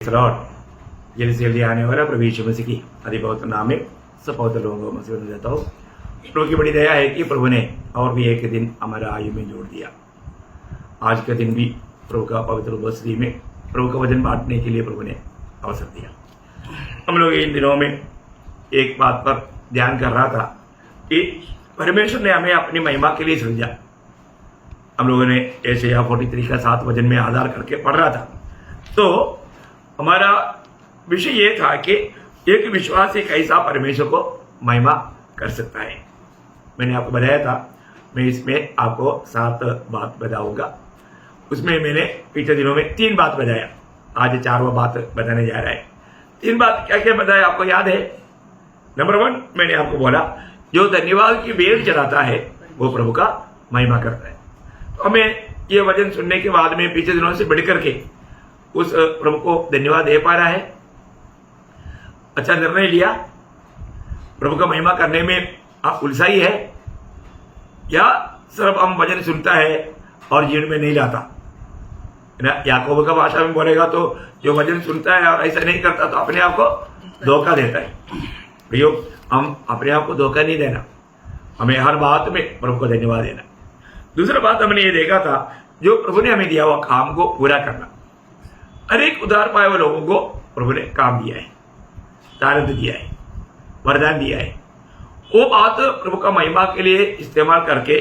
Lord जल्दी से जल्दी आने वाला प्रभु यीशु मसीह की अधिपवित्र नाम में सब पवित्र लोगों को मसीह देता हूँ। प्रभु की बड़ी दया है कि प्रभु ने और भी एक दिन हमारा आयु में जोड़ दिया। आज का दिन भी प्रभु का पवित्र उपस्थिति में प्रभु का वचन बांटने के लिए प्रभु ने अवसर दिया। हम लोग इन दिनों में एक बात पर ध्यान कर रहा था कि परमेश्वर ने हमें अपनी महिमा के लिए सृजा। हम लोगों ने यशायाह 43 का 7 वचन में आधार करके पढ़ रहा था। तो हमारा विषय ये था कि एक विश्वासी कैसा परमेश्वर को महिमा कर सकता है। मैंने आपको बताया था, मैं इसमें आपको 7 बात बताऊंगा। उसमें मैंने पिछले दिनों में 3 बात बताया, आज 4वां बात बताने जा रहा है। 3 बात क्या क्या बताया आपको याद है? नंबर 1 मैंने आपको बोला, जो धन्यवाद की बेल चढ़ाता है वो प्रभु का महिमा करता है। तो हमें ये वचन सुनने के बाद में पिछले दिनों से बढ़ करके उस प्रभु को धन्यवाद दे पा रहा है। अच्छा निर्णय लिया, प्रभु का महिमा करने में आप उलझाई है या सिर्फ हम वचन सुनता है और जीवन में नहीं लाता ना। याकूब का भाषा में बोलेगा तो जो वचन सुनता है और ऐसा नहीं करता तो अपने आप को धोखा देता है। भैया हम अपने आप को धोखा नहीं देना, हमें हर बात में प्रभु को धन्यवाद देना। दूसरा बात हमने ये देखा था, जो प्रभु ने हमें दिया हुआ काम को पूरा करना। अनेक उधार पाए हुए लोगों को प्रभु ने काम दिया है, तारंत दिया है, वरदान दिया है। वो बात प्रभु का महिमा के लिए इस्तेमाल करके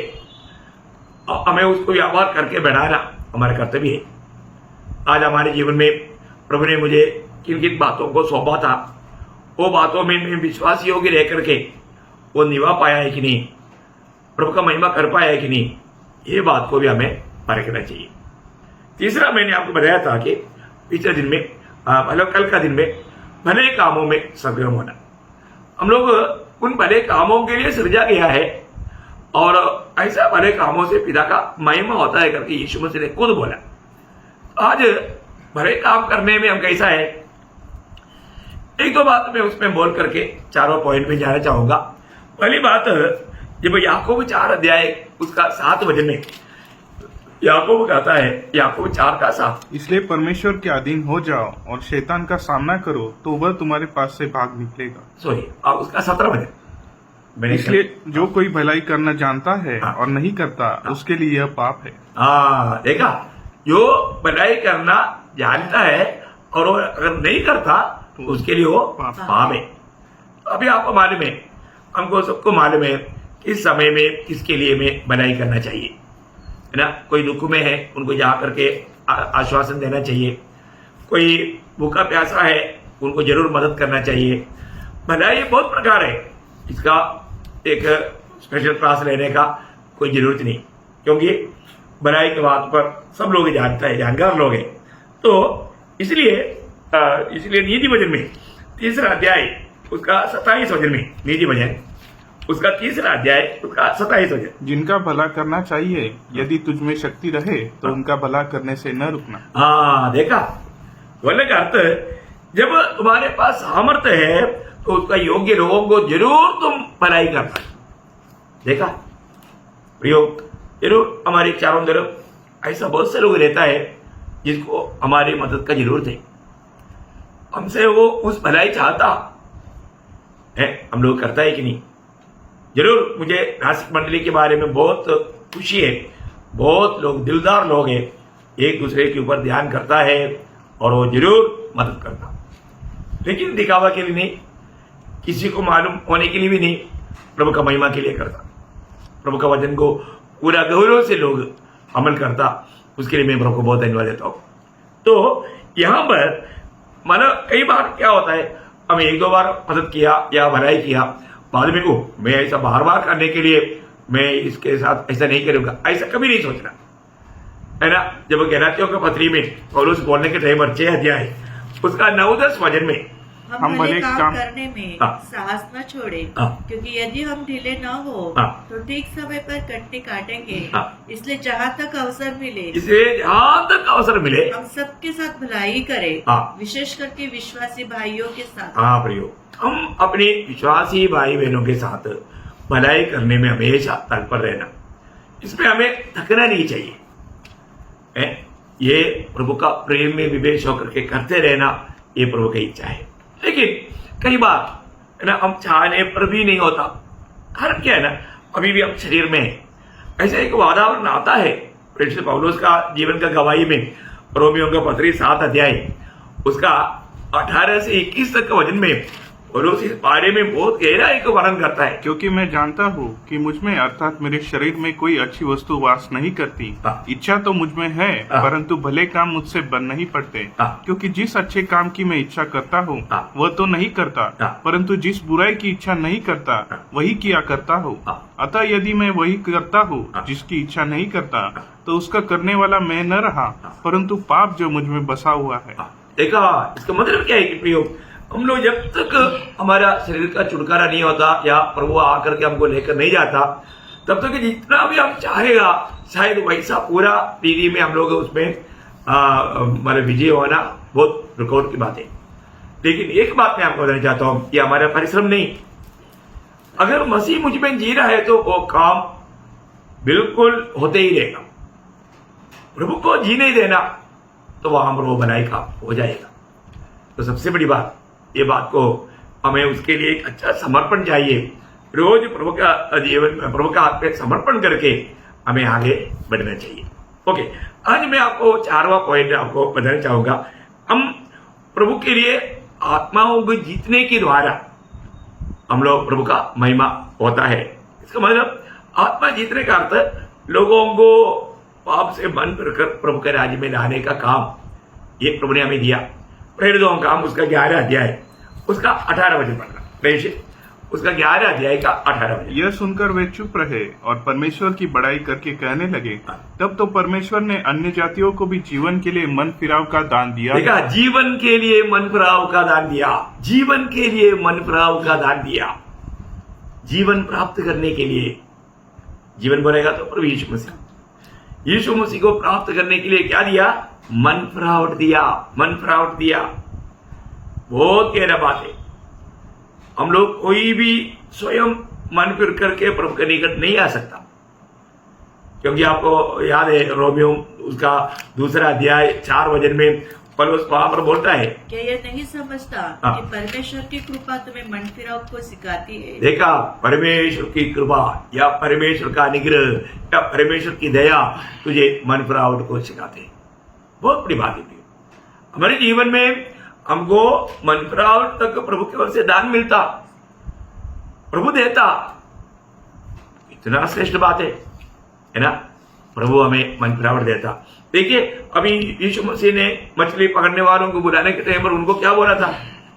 हमें उसको व्यवहार करके बढ़ाना हमारा कर्तव्य है। आज हमारे जीवन में प्रभु ने मुझे किन किन बातों को सौंपा था, वो बातों में मैं विश्वास योग्य रह करके वो निभा पाया है कि नहीं, प्रभु का महिमा कर पाया है कि नहीं, ये बात को भी हमें परखना चाहिए। तीसरा मैंने आपको बताया था कि पिछले दिन में मतलब कल का दिन में भले कामों में संग्रम होना। हम लोग उन भले कामों के लिए सृजा गया है और ऐसा भले कामों से पिता का महिमा होता है करके यीशु मसीह ने खुद बोला। आज भले काम करने में हम कैसा है, 1-2 बात मैं उसमें बोल करके 4वां पॉइंट में जाना चाहूंगा। पहली बात, जब याकूब 4 अध्याय उसका 7 वचन में याकूब कहता है, याकूब 4 का 7, इसलिए परमेश्वर के अधीन हो जाओ और शैतान का सामना करो तो वह तुम्हारे पास से भाग निकलेगा। सॉरी, और उसका 17 वचन मैंने इसलिए जो कोई भलाई करना जानता है और नहीं करता उसके लिए यह पाप है। देखा, जो भलाई करना जानता है और वो अगर नहीं करता तो उसके लिए वो पाप है। अभी आपको मालूम है, हमको सबको मालूम है किस समय में किसके लिए में भलाई करना चाहिए, है ना। कोई दुख में है उनको जा करके आश्वासन देना चाहिए, कोई भूखा प्यासा है उनको जरूर मदद करना चाहिए। भलाई बहुत प्रकार है, इसका एक स्पेशल क्लास लेने का कोई जरूरत नहीं, क्योंकि भलाई के बात पर सब लोग जानता है, जानकार लोग हैं। तो इसलिए नीति वचन में 3रा अध्याय उसका 27 वचन में, नीति वचन उसका 3रा अध्याय उसका 27 वचन, जिनका भला करना चाहिए यदि तुझमें शक्ति रहे तो उनका भला करने से न रुकना। देखा, बोलने का अर्थ जब तुम्हारे पास सामर्थ्य है तो उसका योग्य लोगों को जरूर तुम भलाई करना। देखा प्रयोग, जरूर हमारे चारों तरफ ऐसा बहुत से लोग रहता है जिसको हमारी मदद का जरूरत है, हमसे वो उस भलाई चाहता है, हम लोग करता है कि नहीं। जरूर मुझे नासिक मंडली के बारे में बहुत खुशी है, बहुत लोग दिलदार लोग हैं, एक दूसरे के ऊपर ध्यान करता है और वो जरूर मदद करता, लेकिन दिखावा के लिए नहीं, किसी को मालूम होने के लिए भी नहीं, प्रभु का महिमा के लिए करता। प्रभु का वचन को पूरा गौरव से लोग अमल करता, उसके लिए मैं प्रभु को बहुत धन्यवाद देता हूँ। तो यहाँ पर माना कई बार क्या होता है, हम 1-2 बार मदद किया या भलाई किया, बाद में मैं ऐसा बार करने के लिए मैं इसके साथ ऐसा नहीं करूंगा, ऐसा कभी नहीं सोचना, है ना। जब गलातियों के पत्री में पौलुस बोलने के टाइम 6 अध्याय उसका 9-10 वचन में हम भले काम करने में साहस न छोड़े, क्योंकि यदि हम ढीले न हो तो ठीक समय पर कटनी काटेंगे। इसलिए जहाँ तक अवसर मिले हम सबके साथ भलाई करें, विशेष करके विश्वासी भाइयों के साथ। प्रियो, हम अपने विश्वासी भाई बहनों के साथ भलाई करने में हमेशा तत्पर रहना, इसमें हमें थकना नहीं चाहिए। ये प्रभु का प्रेम में विवेश होकर के करते रहना, ये प्रभु की इच्छा है। लेकिन कई बार है ना, हम चाहने पर भी नहीं होता। कारण क्या है ना, अभी भी हम शरीर में ऐसा एक वातावरण आता है। प्रेषित पौलुस का जीवन का गवाही में रोमियों का पत्री 7 अध्याय उसका 18 से 21 तक का वचन में पौलुस इस बारे में बहुत गहराई को वर्णन करता है। क्योंकि मैं जानता हूँ कि मुझ में अर्थात मेरे शरीर में कोई अच्छी वस्तु वास नहीं करती। इच्छा तो मुझ में है, परंतु भले काम मुझसे बन नहीं पड़ते। क्योंकि जिस अच्छे काम की मैं इच्छा करता हूँ वह तो नहीं करता, परंतु जिस बुराई की इच्छा नहीं करता वही किया करता हूँ। अतः यदि मैं वही करता हूँ जिसकी इच्छा नहीं करता, तो उसका करने वाला मैं न रहा, परंतु पाप जो मुझ में बसा हुआ है। देखा, इसका मतलब क्या है कि प्रियो, हम लोग जब तक हमारा शरीर का छुटकारा नहीं होता या प्रभु आकर के हमको लेकर नहीं जाता, तब तक जितना भी हम चाहेगा शायद वैसा पूरा पीढ़ी में हम लोग उसमें मतलब विजय होना बहुत रुकावट की बात है। लेकिन एक बात मैं आपको बताना चाहता हूँ, ये हमारा परिश्रम नहीं, अगर मसीह मुझ में जी रहा है तो वो काम बिल्कुल होते ही रहेगा। प्रभु को जी नहीं देना तो वहां प्रभु बनाई काम हो जाएगा। तो सबसे बड़ी बात, ये बात को हमें उसके लिए एक अच्छा समर्पण चाहिए। रोज प्रभु का जीवन, प्रभु का हाथ पे समर्पण करके हमें आगे बढ़ना चाहिए। ओके, आज मैं आपको 4वां पॉइंट आपको बताना चाहूंगा। हम प्रभु के लिए आत्माओं को जीतने के द्वारा हम लोग प्रभु का महिमा होता है। इसका मतलब आत्मा जीतने का अर्थ लोगों को पाप से मन कर प्रभु के राज्य में लाने का काम ये प्रभु ने हमें दिया। प्रेरितों का काम उसका 11 अध्याय उसका 18 वचन पढ़ना, प्रेषित उसका 11 अध्याय का 18 वचन। यह सुनकर वे चुप रहे और परमेश्वर की बड़ाई करके कहने लगे, तब तो परमेश्वर ने अन्य जातियों को भी जीवन के लिए मन फिराव का दान दिया। देखा, जीवन के लिए मन फिराव का दान दिया, जीवन के लिए मन फिराव का दान दिया। जीवन प्राप्त करने के लिए, जीवन बनेगा तो प्रभु यीशु मसीह, यीशु मसीह को प्राप्त करने के लिए क्या दिया? मन फिरावट दिया, मन फिरावट दिया। बहुत गहरा बात है। हम लोग कोई भी स्वयं मन फिर करके प्रभु के निकट नहीं आ सकता, क्योंकि आपको याद है रोमियो उसका 2 अध्याय 4 वचन में पौलुस वहां पर बोलता है, क्या यह नहीं समझता कि परमेश्वर की कृपा तुम्हें मन फिराव को सिखाती है? देखा, परमेश्वर की कृपा या परमेश्वर का अनुग्रह या परमेश्वर की दया तुझे मन फिरावट को सिखाते। बहुत बड़ी बात है। हमारे जीवन में हमको मन फिरावट तक प्रभु की ओर से दान मिलता, प्रभु देता, इतना श्रेष्ठ बात है ना। प्रभु हमें मन फिरावट देता। देखिए, अभी यीशु मसीह ने मछली पकड़ने वालों को बुलाने के टाइम पर उनको क्या बोला था,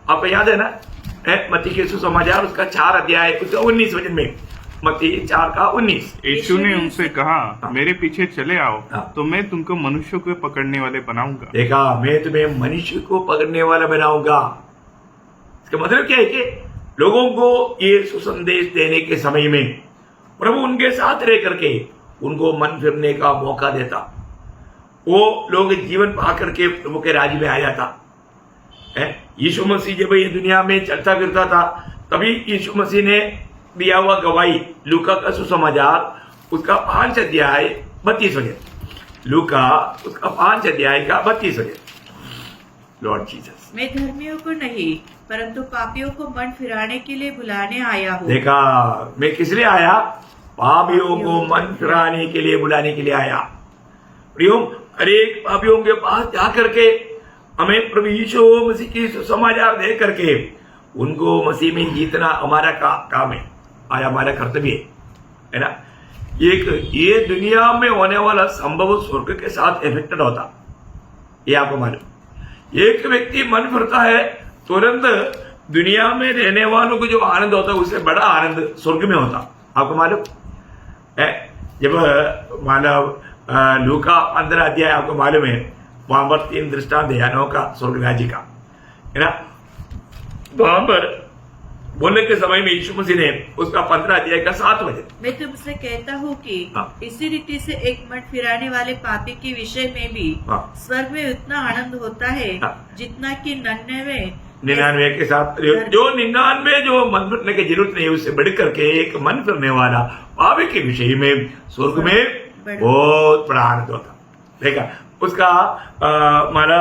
आपको याद है ना? मत्ती के सुसमाचार उसका 4 अध्याय उसका 19 वचन में, मत्ती 4 का 19। यीशु ने उनसे कहा, मेरे पीछे चले आओ, तो मैं तुमको मनुष्य को पकड़ने वाले बनाऊंगा। देखा, मैं तुम्हें मनुष्य को पकड़ने वाला बनाऊंगा। इसका मतलब क्या है कि लोगों को ये सुसंदेश देने के समय में प्रभु उनके साथ रह करके उनको मन फिरने का मौका देता। वो लोग जीवन पा करके प्रभु के राज्य में आ जाता है। यीशु मसीह जब ये दुनिया में चलता फिरता था, तभी यीशु मसीह ने दिया हुआ गवाही, लूका का सुसमाचार उसका 5 अध्याय 32 वचन, लूका उसका 5 अध्याय का 32 वचन। लॉर्ड जीसस, मैं धर्मियों को नहीं परंतु पापियों को मन फिराने के लिए बुलाने आया हूँ। देखा, मैं किस लिए आया? पापियों को मन फिराने के लिए बुलाने के लिए आया। प्रियो, हरेक पापियों के पास जाकर के हमें प्रभु यीशु मसीह की सुसमाचार दे करके उनको मसीह में जीतना हमारा काम है, आया हमारा कर्तव्य है ना। ये दुनिया में होने वाला संभव स्वर्ग के साथ इफेक्टेड होता, ये आपको मालूम। एक व्यक्ति मन फिरता है, तुरंत दुनिया में रहने वालों को जो आनंद होता है उससे बड़ा आनंद स्वर्ग में होता, आपको मालूम है। जब मानव लूका 15 अध्याय आपको मालूम है, वहां पर 3 दृष्टांत है अनोखा स्वर्ग राज्य का, है ना। वहां पर बोलने के समय में यीशु मसीह ने उसका 15 अध्याय का 7 वचन, मैं तुमसे कहता हूँ कि इसी रीति से एक मन फिराने वाले पापी के विषय में भी स्वर्ग में उतना आनंद होता है जितना कि 99 के साथ जो 99 जो मन फिरने की जरूरत नहीं है उससे बढ़ करके एक मन फिरने वाला पापी के विषय में स्वर्ग में बहुत बड़ा आनंद होता। देखा, उसका हमारा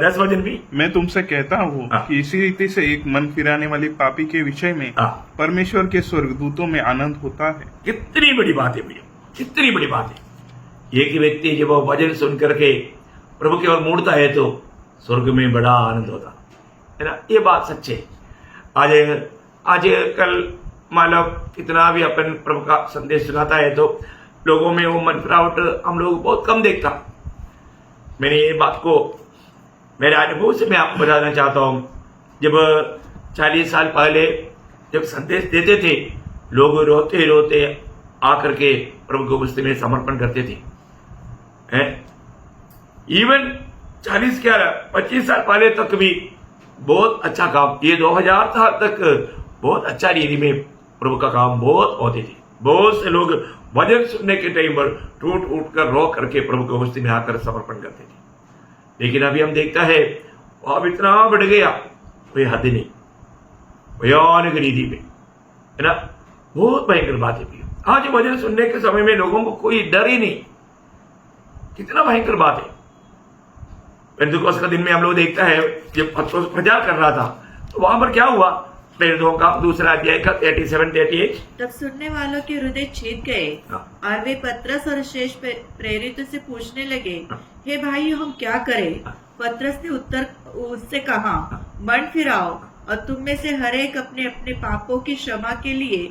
10 वजन भी। मैं तुमसे कहता हूँ हाँ। कि इसी रीति से एक मन फिराने वाली पापी के विषय में हाँ। परमेश्वर के स्वर्गदूतों में आनंद होता है। कितनी बड़ी बात है भैया, कितनी बड़ी बात है। एक ही व्यक्ति जब वो वचन सुन करके प्रभु की ओर मुड़ता है तो स्वर्ग में बड़ा आनंद होता है ना। ये बात सच्ची है। आज कल मतलब कितना भी अपन प्रभु का संदेश सुनाता है तो लोगों में वो मन फिरावट हम लोग बहुत कम देखता। मैंने ये बात को मेरे अनुभव से मैं आपको बताना चाहता हूँ। जब 40 साल पहले जब संदेश देते थे, लोग रोते रोते आकर के प्रभु को बस्ती में समर्पण करते थे। इवन 40 क्या 25 साल पहले तक भी बहुत अच्छा काम, ये 2000 साल तक बहुत अच्छा रीति में प्रभु का काम बहुत होते थे। बहुत से लोग वचन सुनने के टाइम पर टूट उठ कर रो करके प्रभु की बस्ती में आकर समर्पण करते थे। लेकिन अभी हम देखता है अब इतना बढ़ गया, कोई हद नहीं, भयानक रीति में, है ना। बहुत भयंकर बात है। आज वचन सुनने के समय में लोगों को कोई डर ही नहीं, कितना भयंकर बात है। पेंटेकोस्त का दिन में हम लोग देखता है जब पत्रोस प्रचार कर रहा था तो वहां पर क्या हुआ, प्रेरितों का 2 अध्याय का 37-38। तब सुनने वालों के हृदय छीन गए और वे पतरस और शेष प्रेरितों से पूछने लगे, हे भाई हम क्या करें? पतरस ने उत्तर उससे कहा, मन फिराओ और तुम में से हर एक अपने अपने पापों की क्षमा के लिए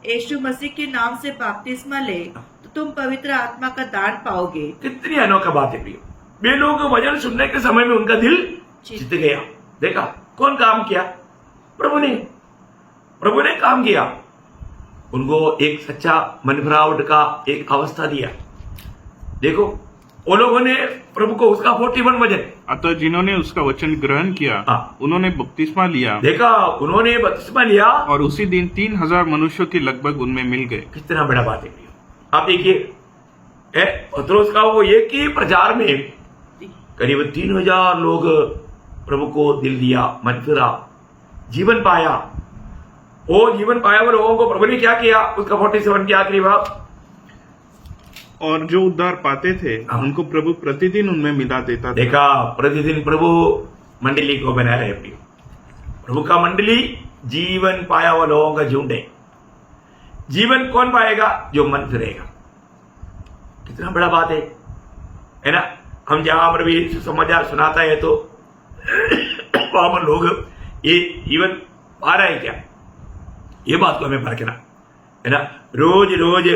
यीशु मसीह के नाम से बपतिस्मा ले तो तुम पवित्र आत्मा का दान पाओगे। कितनी अनोखा बात है प्रिय। वे लोग वचन सुनने के समय में उनका दिल जीत गया। देखा कौन काम किया? प्रभु ने काम किया। उनको एक सच्चा मन फिरावट का एक अवस्था दिया। देखो वो लोगों ने प्रभु को उसका 41 वचन, अतः जिन्होंने उसका वचन ग्रहण किया उन्होंने बपतिस्मा लिया। देखा उन्होंने बपतिस्मा लिया और उसी दिन 3000 मनुष्यों के लगभग उनमें मिल गए। कितना बड़ा बात है। आप देखिए पतरस का वो एक ही प्रचार में करीब 3000 लोग प्रभु को दिल दिया, मन फिरा, जीवन पाया। वो जीवन पाया हुआ लोगों को प्रभु ने क्या किया? उसका 47 की आखिरी भाग, और जो उद्धार पाते थे उनको प्रभु प्रतिदिन उनमें मिला देता था। देखा प्रतिदिन प्रभु मंडली को बना रहे। प्रभु का मंडली जीवन पाया हुआ लोगों का झुंड है। जीवन कौन पाएगा? जो मन फिरेगा। कितना बड़ा बात है ना। हम जहां पर भी समाचार सुनाता है तो वहां पर लोग ये जीवन पा रहे हैं क्या, ये बात को हमें परखना है ना। रोज रोज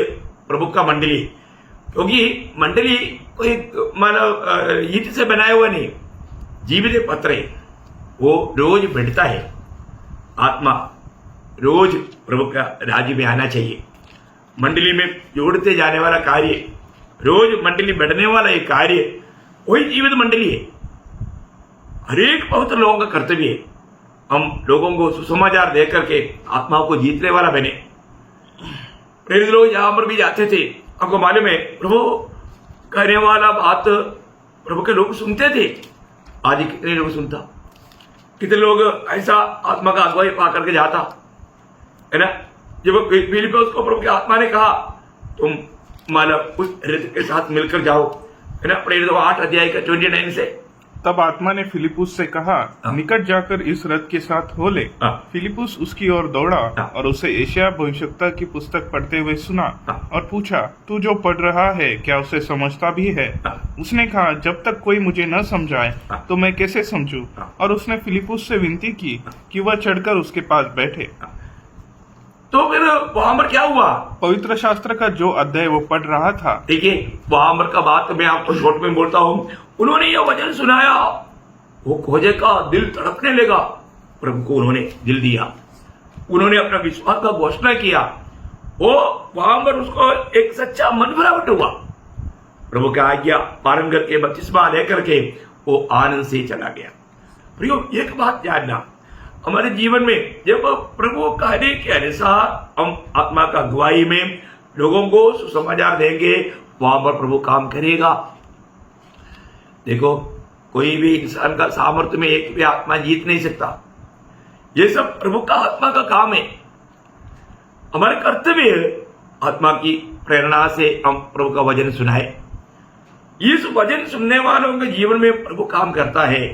प्रभु का मंडली, क्योंकि मंडली कोई मानो ईंट से बनाया हुआ नहीं, जीवित पत्र है। वो रोज बढ़ता है। आत्मा रोज प्रभु का राज्य में आना चाहिए। मंडली में जोड़ते जाने वाला कार्य, रोज मंडली बढ़ने वाला ये कार्य, वही जीवित मंडली है। हरेक पवित्र लोगों का कर्तव्य है हम लोगों को सुसमाचार दे करके आत्माओं को जीतने वाला बने। प्रेरित लोग यहां पर भी जाते थे, आपको मालूम है, प्रभु कहने वाला बात प्रभु के लोग सुनते थे। आज कितने लोग सुनता, कितने लोग ऐसा आत्मा का अगुवाई पा करके जाता है ना। जब फिलिप्पुस को प्रभु की आत्मा ने कहा तुम मानो उस रथ के साथ मिलकर जाओ, है ना, प्रेरित 8 अध्याय का 29 से। तब आत्मा ने फिलिपुस से कहा, निकट जाकर इस रथ के साथ हो ले। फिलिपुस उसकी ओर दौड़ा और उसे एशिया भविष्यवक्ता की पुस्तक पढ़ते हुए सुना और पूछा, तू जो पढ़ रहा है क्या उसे समझता भी है? उसने कहा, जब तक कोई मुझे न समझाए तो मैं कैसे समझूं? और उसने फिलिपुस से विनती की कि वह चढ़कर उसके पास बैठे। तो फिर वहां पर क्या हुआ? पवित्र शास्त्र का जो अध्याय वो पढ़ रहा था, देखिए वहां पर का बात मैं आपको शॉर्ट में बोलता हूं। उन्होंने यह वचन सुनाया, वो खोजे का दिल तड़पने लगा। प्रभु को उन्होंने दिल दिया, उन्होंने अपना विश्वास का घोषणा किया। वो वहां पर उसको एक सच्चा मन फिरावट हुआ। प्रभु की आज्ञा पालन करके बपतिस्मा लेकर के वो आनंद से चला गया। प्रियो एक बात जानना, हमारे जीवन में जब प्रभु कहने के अनुसार हम आत्मा का अगुवाई में लोगों को सुसमाचार देंगे, वहां पर प्रभु काम करेगा। देखो कोई भी इंसान का सामर्थ्य में एक भी आत्मा जीत नहीं सकता। ये सब प्रभु का आत्मा का काम है। हमारे कर्तव्य आत्मा की प्रेरणा से हम प्रभु का वचन सुनाए। इस वचन सुनने वालों के जीवन में प्रभु काम करता है।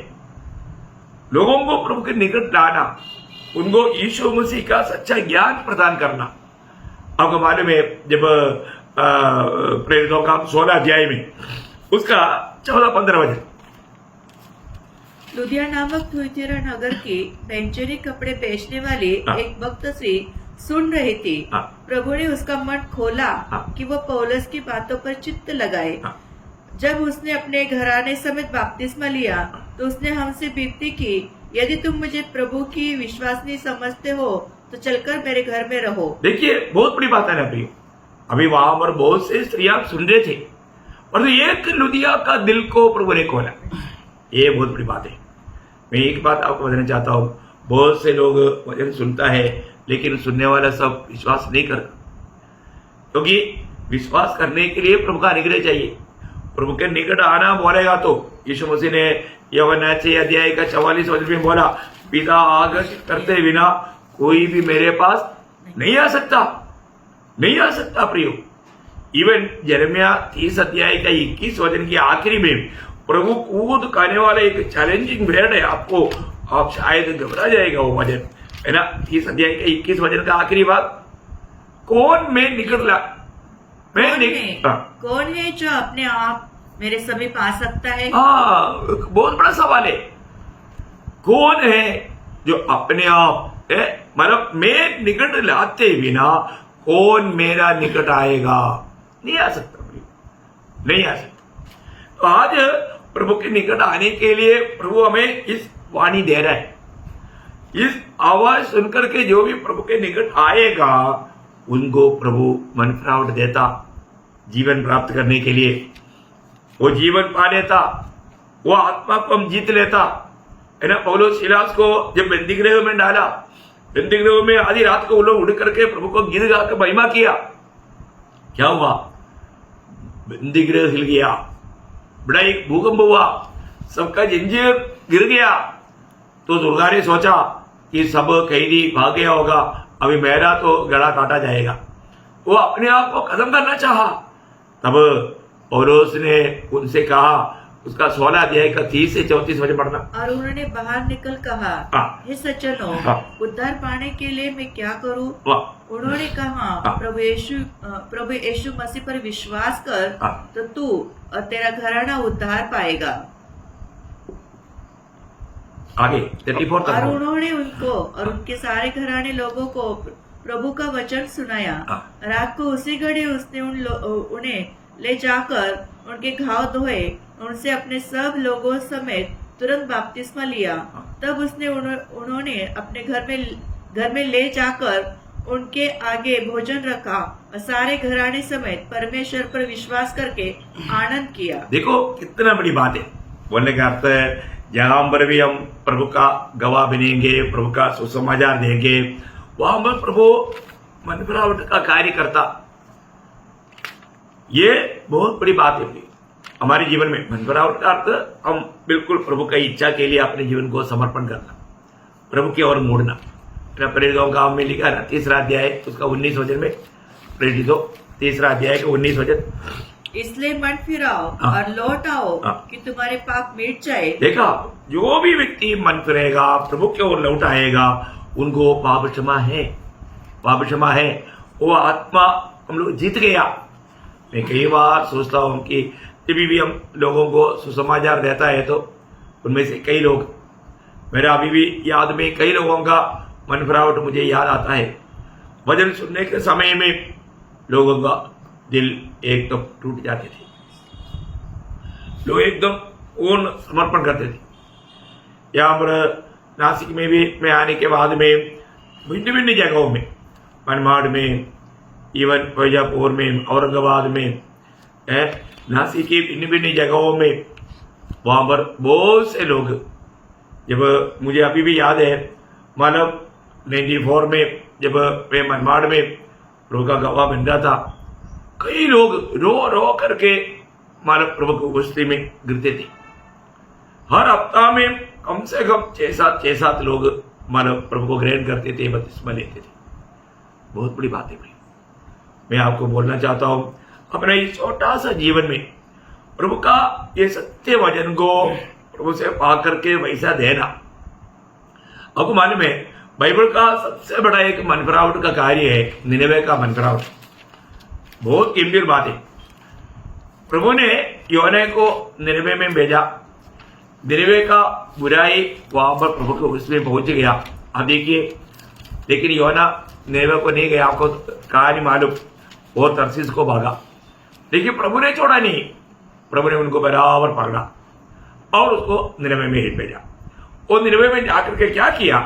लोगों को प्रभु के निकट लाना, उनको यीशु मसीह का सच्चा ज्ञान प्रदान करना। आपको मालूम है जब प्रेरितों का 16 अध्याय में उसका 14-15 वचन, लुधिया नामक थुइथिरा नगर की बेंचनी कपड़े बेचने वाली एक भक्त से सुन रही थी। प्रभु ने उसका मन खोला कि वह पौलुस की बातों पर चित्त लगाए। जब उसने अपने घराने समेत बपतिस्मा लिया तो उसने हमसे विनती की, यदि तुम मुझे प्रभु की विश्वासनीय समझते हो तो चलकर मेरे घर में रहो। देखिए बहुत बड़ी बात है ना प्रियो, अभी वहां पर बहुत से स्त्रियां सुन रहे थे और एक लुदिया का दिल को प्रभु ने खोला। ये बहुत बड़ी बात है। मैं एक बात आपको बताना चाहता हूँ, बहुत से लोग वचन सुनता है लेकिन सुनने वाला सब विश्वास नहीं करता, क्योंकि विश्वास करने के लिए प्रभु का अनुग्रह चाहिए। प्रभु के निकट आना बोलेगा तो यीशु मसीह ने यूहन्ना 6 अध्याय का 44 वचन में बोला, पिता आगत करते बिना कोई भी मेरे पास नहीं आ सकता, नहीं आ सकता प्रियो। इवन यिर्मयाह 30 अध्याय का 21 वचन की आखिरी में प्रभु कूद खाने वाला एक चैलेंजिंग वर्ड है आपको, आप शायद घबरा जाएगा वो वचन है ना। 30 अध्याय का 21 वचन का आखिरी बात, कौन मैं निकला, कौन है जो अपने आप मेरे समीप आ सकता है? बहुत बड़ा सवाल है। कौन है जो अपने आप है, मतलब मैं निकट लाते बिना कौन मेरा निकट आएगा? नहीं आ सकता, नहीं आ सकता। तो आज प्रभु के निकट आने के लिए प्रभु हमें इस वाणी दे रहा है। इस आवाज सुनकर के जो भी प्रभु के निकट आएगा उनको प्रभु मन फिरावट देता, जीवन प्राप्त करने के लिए वो जीवन पा लेता, वो आत्मा को हम जीत लेता है ना। पौलुस सिलास को जब बंदीगृह में डाला, बंदीगृह में आधी रात को वो लोग उड़ करके प्रभु को गीत गाकर महिमा किया। क्या हुआ? बंदीगृह हिल गया, बड़ा एक भूकंप हुआ, सबका जंजीर गिर गया। तो दुर्गा ने सोचा कि सब कैदी भाग गया होगा, अभी मेरा तो गला काटा जाएगा। वो अपने आप को खत्म करना चाहा। तब पौलुस ने उनसे कहा, उसका 16 अध्याय का 30 से 34 वचन पढ़ना। और उन्होंने बाहर निकल कहा, हे सज्जनों, उद्धार पाने के लिए मैं क्या करूं? उन्होंने कहा, प्रभु यीशु मसीह पर विश्वास कर तो तू और तेरा घराना उद्धार पाएगा। आगे 34 और उन्होंने उनको और उनके सारे घराने लोगों को प्रभु का वचन सुनाया। रात को उसी घड़ी उसने उन्हें ले जाकर उनके घाव धोए, उनसे अपने सब लोगों समेत तुरंत बपतिस्मा लिया। तब उसने उन्होंने अपने घर में ले जाकर उनके आगे भोजन रखा और सारे घराने समेत परमेश्वर पर विश्वास करके आनंद किया। देखो कितना बड़ी बात है। बोलने का अर्थ है जहां पर भी हम प्रभु का गवाह बनेंगे, प्रभु का सुसमाचार देंगे, वहां पर प्रभु मन फिरावट का कार्य करता। ये बहुत बड़ी बात है हमारे जीवन में। मन फिरावट का अर्थ हम बिल्कुल प्रभु की इच्छा के लिए अपने जीवन को समर्पण करना, प्रभु की ओर मोड़ना। प्रेरितों का में लिखा ना 3 अध्याय उसका 19 वचन में, प्रेरितों 3 अध्याय का 19 वचन, इसलिए मन फिराओ और लौट आओ कि तुम्हारे पाप मिट जाए। देखा, जो भी व्यक्ति मन फिरेगा, प्रभु की ओर लौट आएगा, उनको पाप क्षमा है, पाप क्षमा है। वो आत्मा हम लोग जीत गया। मैं कई बार सोचता हूँ कि जब भी हम लोगों को सुसमाचार देता है तो उनमें से कई लोग, मेरा अभी भी याद में कई लोगों का मन फिरावट मुझे याद आता है। वचन सुनने के समय में लोगों का दिल एकदम टूट जाते थे, लोग एकदम पूर्ण समर्पण करते थे। यहाँ पर नासिक में भी मैं आने के बाद में भिन्न भिन्न जगहों में, मनमाड़ में, इवन फैजापुर में, औरंगाबाद में, नासिक की भिन्न भिन्न जगहों में, वहाँ पर बहुत से लोग, जब मुझे अभी भी याद है, मतलब 94 में जब मैं मनमाड़ में प्रभु का गवाह बन रहा था, कई लोग रो रो करके मानव प्रभु की उपस्थिति में गिरते थे। हर हफ्ता में कम से कम 6-7 लोग मानव प्रभु को ग्रहण करते थे, बपतिस्मा लेते थे। बहुत बड़ी बात है भाई। मैं आपको बोलना चाहता हूं, अपने इस छोटा सा जीवन में प्रभु का ये सत्य वचन को प्रभु से पा करके वैसा देना। आपको मालूम है बाइबल का सबसे बड़ा एक मन फिरावट का कार्य है निनवे का मन फिरावट। बहुत गंभीर बात है। प्रभु ने योना को निनवे में भेजा, निनवे का बुराई वहां पर प्रभु को उसमें पहुंच गया। अब देखिए, लेकिन योना निनवे को नहीं गया, आपको कहानी मालूम, वो तरसीस को भागा, लेकिन प्रभु ने छोड़ा नहीं। प्रभु ने उनको बराबर पकड़ा और उसको निनवे में हिट भेजा। वो निनवे में जाकर के क्या किया,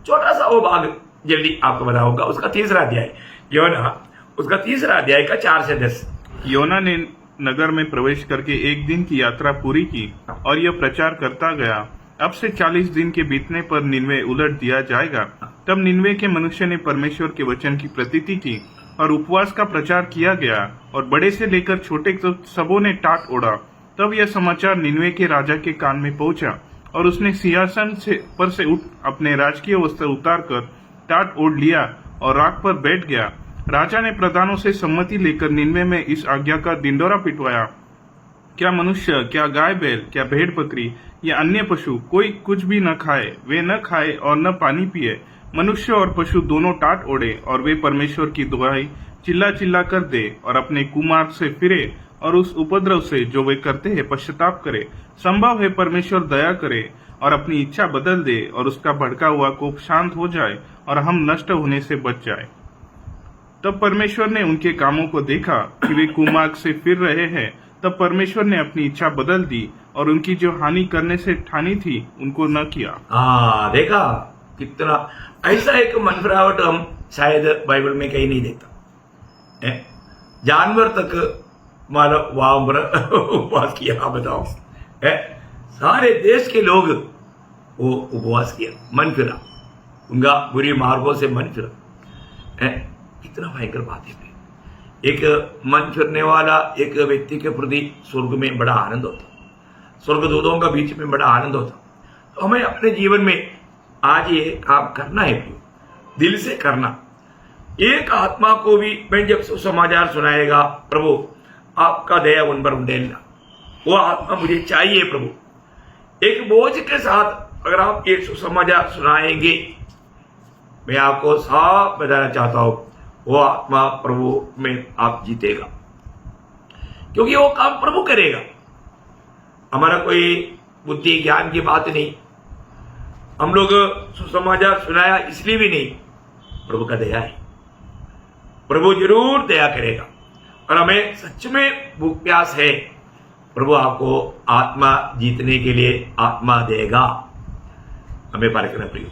छोटा सा वो भाग, जल्दी आपको बताऊंगा उसका तीसरा अध्याय, योना उसका तीसरा अध्याय का 4 से 10। योना ने नगर में प्रवेश करके 1 दिन की यात्रा पूरी की और यह प्रचार करता गया, अब से 40 दिन के बीतने पर निनवे उलट दिया जाएगा। तब निनवे के मनुष्य ने परमेश्वर के वचन की प्रतीति की और उपवास का प्रचार किया गया और बड़े से लेकर छोटे तक सबों ने टाट ओढ़ा। तब यह समाचार निनवे के राजा के कान में पहुंचा और उसने सिंहासन पर से उठ अपने राजकीय वस्त्र उतार कर टाट ओढ़ लिया और राख पर बैठ गया। राजा ने प्रधानों से सम्मति लेकर निनवे में इस आज्ञा का ढिंढोरा पिटवाया, क्या मनुष्य, क्या गाय बैल, क्या भेड़ बकरी या अन्य पशु कोई कुछ भी न खाए, वे न खाए और न पानी पिए। मनुष्य और पशु दोनों टाट ओढ़े और वे परमेश्वर की दुहाई चिल्ला चिल्ला कर दे और अपने कुमार्ग से फिरे और उस उपद्रव से जो वे करते हैं पश्चाताप करे। संभव है परमेश्वर दया करे और अपनी इच्छा बदल दे और उसका भड़का हुआ कोप शांत हो जाए और हम नष्ट होने से बच जाए। तब परमेश्वर ने उनके कामों को देखा कि वे कुमार्ग से फिर रहे हैं। तब परमेश्वर ने अपनी इच्छा बदल दी और उनकी जो हानि करने से ठानी थी उनको न किया। देखा कितना ऐसा एक मन फिरावट हम शायद बाइबल में कहीं नहीं देखता। जानवर तक मानो वहां पर उपवास किया, आप बताओ। सारे देश के लोग वो उपवास किया, मन फिरा, उनका बुरी मार्गों से मन फिरा। कितना भयंकर बात है। एक मन फिरने वाला एक व्यक्ति के प्रति स्वर्ग में बड़ा आनंद होता, स्वर्गदूतों का बीच में बड़ा आनंद होता। तो हमें अपने जीवन में आज ये काम करना है, दिल से करना। एक आत्मा को भी मैं जब सुसमाचार सुनाएगा, प्रभु आपका दया उन पर उंडेलना, वो आत्मा मुझे चाहिए प्रभु। एक बोझ के साथ अगर आप ये सुसमाचार सुनाएंगे, मैं आपको साफ बताना चाहता हूं, वो आत्मा प्रभु में आप जीतेगा, क्योंकि वो काम प्रभु करेगा। हमारा कोई बुद्धि ज्ञान की बात नहीं, हम लोग सुसमाचार सुनाया इसलिए भी नहीं, प्रभु का दया है। प्रभु जरूर दया करेगा और हमें सच में भूख प्यास है, प्रभु आपको आत्मा जीतने के लिए आत्मा देगा। हमें परखना प्रिय,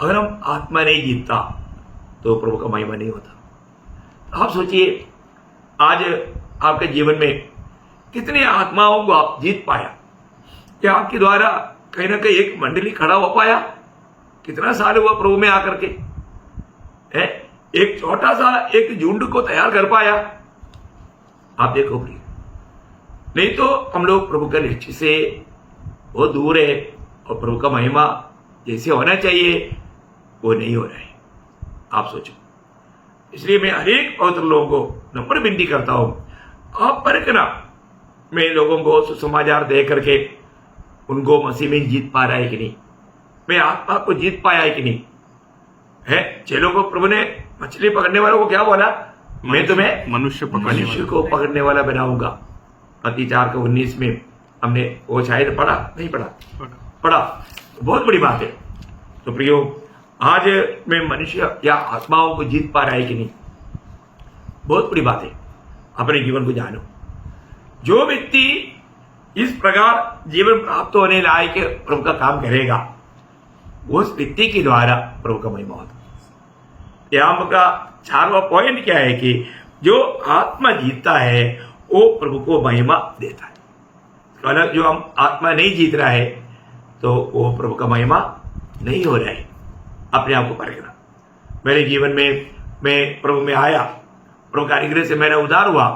अगर हम आत्मा नहीं जीतता तो प्रभु का महिमा नहीं होता। आप सोचिए, आज आपके जीवन में कितनी आत्माओं को आप जीत पाया, क्या आपके द्वारा कहीं ना कहीं एक मंडली खड़ा हो पाया? कितना साल हुआ प्रभु में आकर के, एक छोटा सा एक झुंड को तैयार कर पाया? आप देखो प्रिय, नहीं तो हम लोग प्रभु के लक्ष्य से बहुत दूर है और प्रभु का महिमा जैसे होना चाहिए वो नहीं हो रहा है। आप सोचो, इसलिए मैं हरेक पवित्र लोगों को नम्र विनती करता हूं, आप परखना, मैं लोगों को सुसमाचार दे करके उनको मसीह में जीत पा रहा है कि नहीं, मैं आत्मा को जीत पाया है कि नहीं। है चेलों को प्रभु ने मछली पकड़ने वालों को क्या बोला? मैं तुम्हें मनुष्य को पकड़ने वाला बनाऊंगा। मत्ती 4:19 में हमने वो शायद पढ़ा, नहीं पढ़ा, बहुत बड़ी बात है। तो प्रियो, आज मैं मनुष्य या आत्माओं को जीत पा रहा है कि नहीं, बहुत बड़ी बात है। अपने जीवन को जानो। जो व्यक्ति इस प्रकार जीवन प्राप्त होने लायक प्रभु का काम करेगा, उस व्यक्ति के द्वारा प्रभु का महिमा होता है। यहाँ का 4वां पॉइंट क्या है कि जो आत्मा जीतता है वो प्रभु को महिमा देता है। अलग जो हम आत्मा नहीं जीत रहा है तो वो प्रभु का महिमा नहीं हो रहा है। अपने आप को परखना। मेरे जीवन में मैं प्रभु में आया, प्रभु का अनुग्रह से मैंने उद्धार हुआ,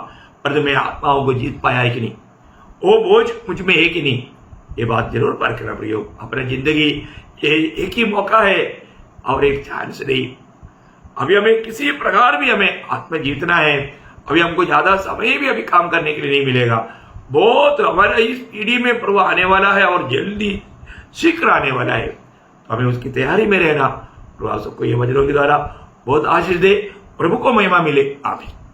पर मैं आत्माओं को जीत पाया है कि नहीं, वो बोझ मुझ में है कि नहीं, ये बात जरूर परखना प्रियो। अपनी जिंदगी ये एक ही मौका है और एक चांस नहीं। अभी हमें किसी प्रकार भी हमें आत्मा जीतना है, अभी हमको ज्यादा समय भी अभी काम करने के लिए नहीं मिलेगा। बहुत हमारा इस पीढ़ी में प्रभु आने वाला है और जल्दी शीघ्र आने वाला है, तो हमें उसकी तैयारी में रहना। प्रभु आप सबको ये वचनों के द्वारा बहुत आशीष दे, प्रभु को महिमा मिले। आमीन।